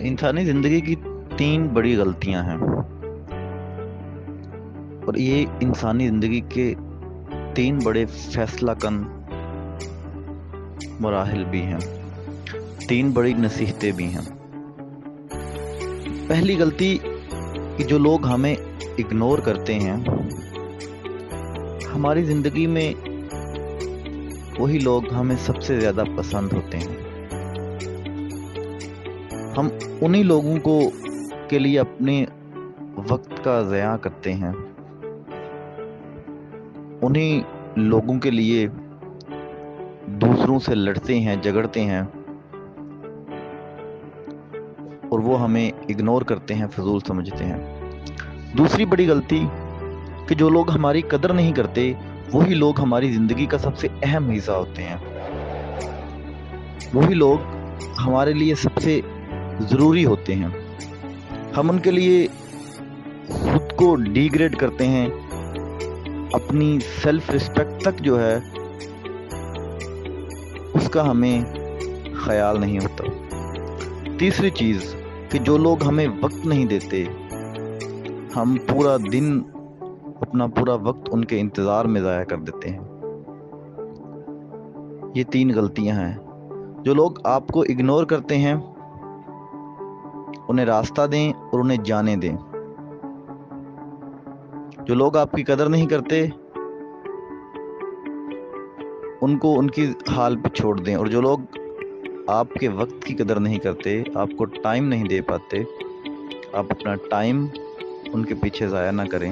इंसानी ज़िंदगी की 3 बड़ी गलतियां हैं और ये इंसानी ज़िंदगी के 3 बड़े फैसलाकन मराहिल भी हैं, 3 बड़ी नसीहतें भी हैं। पहली गलती कि जो लोग हमें इग्नोर करते हैं, हमारी ज़िंदगी में वही लोग हमें सबसे ज़्यादा पसंद होते हैं। हम उन्हीं लोगों को के लिए अपने वक्त का ज़या करते हैं, उन्हीं लोगों के लिए दूसरों से लड़ते हैं, झगड़ते हैं और वो हमें इग्नोर करते हैं, फजूल समझते हैं। दूसरी बड़ी गलती कि जो लोग हमारी कदर नहीं करते, वही लोग हमारी ज़िंदगी का सबसे अहम हिस्सा होते हैं। वही लोग हमारे लिए सबसे ज़रूरी होते हैं। हम उनके लिए खुद को डिग्रेड करते हैं, अपनी सेल्फ रिस्पेक्ट तक जो है उसका हमें ख्याल नहीं होता। तीसरी चीज़ कि जो लोग हमें वक्त नहीं देते, हम पूरा दिन अपना पूरा वक्त उनके इंतज़ार में ज़ाया कर देते हैं। ये 3 गलतियां हैं। जो लोग आपको इग्नोर करते हैं, उन्हें रास्ता दें और उन्हें जाने दें। जो लोग आपकी कदर नहीं करते, उनको उनकी हाल पे छोड़ दें। और जो लोग आपके वक्त की कदर नहीं करते, आपको टाइम नहीं दे पाते, आप अपना टाइम उनके पीछे ज़ाया ना करें।